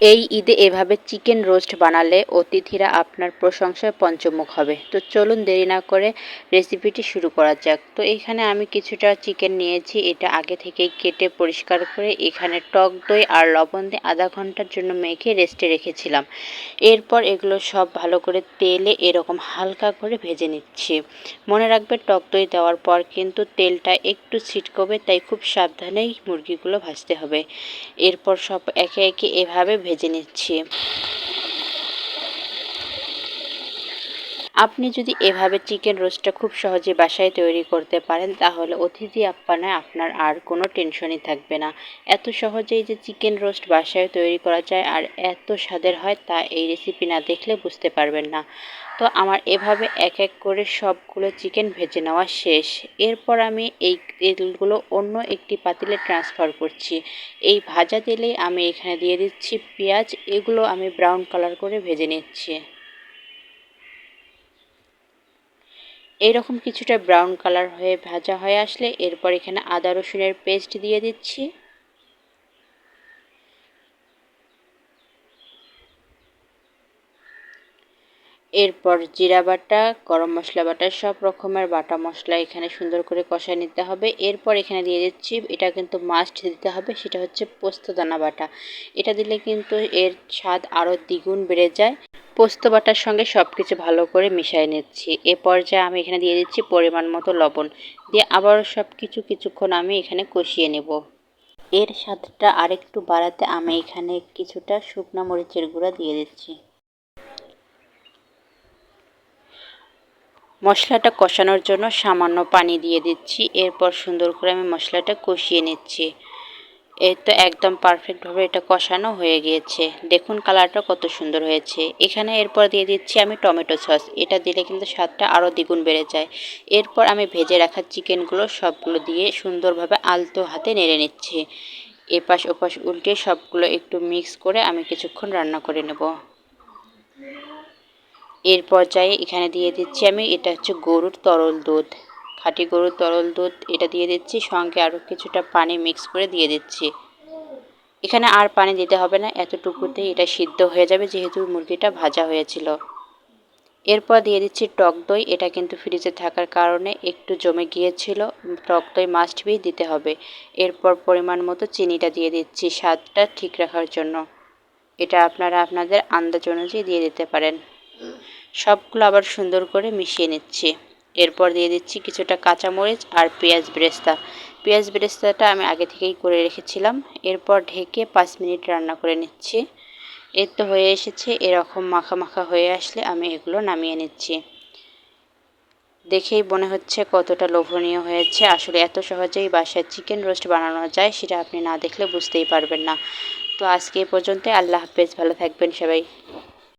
এই ঈদে এভাবে চিকেন রোস্ট বানালে অতিথিরা আপনার প্রশংসায় পঞ্চমুখ হবে। তো চলুন দেরি না করে রেসিপিটি শুরু করা যাক। তো এখানে আমি কিছুটা চিকেন নিয়েছি, এটা আগে থেকেই কেটে পরিষ্কার করে এখানে টক দই আর লবণ দিয়ে আধা ঘন্টার জন্য মেখে রেস্টে রেখেছিলাম। এরপর এগুলো সব ভালো করে তেলে এরকম হালকা করে ভেজে নিচ্ছি। মনে রাখবে টক দই দেওয়ার পর কিন্তু তেলটা একটু ছিটকবে, তাই খুব সাবধানেই মুরগিগুলো ভাজতে হবে। এরপর সব একে একে এভাবে ভেজে নিচ্ছি। আপনি যদি এভাবে চিকেন রোস্টটা খুব সহজে বাসায় তৈরি করতে পারেন, তাহলে অতিথি আপ্যায়নে আপনার আর কোনো টেনশনই থাকবে না। এত সহজেই যে চিকেন রোস্ট বাসায় তৈরি করা যায় আর এত স্বাদের হয়, তা এই রেসিপি না দেখলে বুঝতে পারবেন না। তো আমার এভাবে এক এক করে সবগুলো চিকেন ভেজে নেওয়া শেষ। এরপর আমি এই তেলগুলো অন্য একটি পাতিলে ট্রান্সফার করছি। এই ভাজা তেলে আমি এখানে দিয়ে দিচ্ছি পেঁয়াজ, এগুলো আমি ব্রাউন কালার করে ভেজে নিচ্ছি। এইরকম কিছুটা ব্রাউন কালার হয়ে ভাজা হয়ে আসলে এরপর এখানে আদা রসুনের পেস্ট দিয়ে দিচ্ছি। এরপর জিরা বাটা, গরম মশলা বাটা, সব রকমের বাটা মশলা এখানে সুন্দর করে কষায় নিতে হবে। এরপর এখানে দিয়ে দিচ্ছি, এটা কিন্তু মাস্ট দিতে হবে, সেটা হচ্ছে পোস্তদানা বাটা। এটা দিলে কিন্তু এর স্বাদ আরও দ্বিগুণ বেড়ে যায়। পোস্ত বাটার সঙ্গে সব কিছু ভালো করে মিশিয়ে নিচ্ছি। এ পর্যায়ে আমি এখানে দিয়ে দিচ্ছি পরিমাণ মতো লবণ, দিয়ে আবারও সব কিছুক্ষণ আমি এখানে কষিয়ে নেব। এর স্বাদটা আরেকটু বাড়াতে আমি এখানে কিছুটা শুকনা মরিচের গুঁড়া দিয়ে দিচ্ছি। মশলাটা কষানোর জন্য সামান্য পানি দিয়ে দিচ্ছি। এরপর সুন্দর করে আমি মশলাটা কষিয়ে নিচ্ছি। এই তো একদম পারফেক্টভাবে এটা কষানো হয়ে গিয়েছে। দেখুন কালারটা কত সুন্দর হয়েছে। এখানে এরপর দিয়ে দিচ্ছি আমি টমেটো সস। এটা দিলে কিন্তু স্বাদটা আরও দ্বিগুণ বেড়ে যায়। এরপর আমি ভেজে রাখা চিকেনগুলো সবগুলো দিয়ে সুন্দরভাবে আলতো হাতে নেড়ে নিচ্ছি। এপাশ ওপাশ উল্টে সবগুলো একটু মিক্স করে আমি কিছুক্ষণ রান্না করে নেব। এর পর্যায়ে এখানে দিয়ে দিচ্ছি আমি, এটা হচ্ছে গরুর তরল দুধ, খাঁটি গরুর তরল দুধ, এটা দিয়ে দিচ্ছি। সঙ্গে আরও কিছুটা পানি মিক্স করে দিয়ে দিচ্ছি। এখানে আর পানি দিতে হবে না, এতটুকুতেই এটা সিদ্ধ হয়ে যাবে, যেহেতু মুরগিটা ভাজা হয়েছিল। এরপর দিয়ে দিচ্ছি টক দই। এটা কিন্তু ফ্রিজে থাকার কারণে একটু জমে গিয়েছিল, টক দই মাস্ট বি দিতে হবে। এরপর পরিমাণ মতো চিনিটা দিয়ে দিচ্ছি স্বাদটা ঠিক রাখার জন্য। এটা আপনারা আপনাদের আন্দাজ অনুযায়ী দিয়ে দিতে পারেন। সবগুলো আবার সুন্দর করে মিশিয়ে নিচ্ছি। এরপর দিয়ে দিচ্ছি কিছুটা কাঁচামরিচ আর পেঁয়াজ বেরেস্তা। পেঁয়াজ বেরেস্তাটা আমি আগে থেকেই করে রেখেছিলাম। এরপর ঢেকে 5 মিনিট রান্না করে নিচ্ছি। এই তো হয়ে এসেছে। এরকম মাখা মাখা হয়ে আসলে আমি এগুলো নামিয়ে নিচ্ছি। দেখেই মনে হচ্ছে কতটা লোভনীয় হয়েছে। আসলে এত সহজেই বাসায় চিকেন রোস্ট বানানো যায়, সেটা আপনি না দেখলে বুঝতেই পারবেন না। তো আজকে এ পর্যন্ত। আল্লাহ হাফেজ, ভালো থাকবেন সবাই।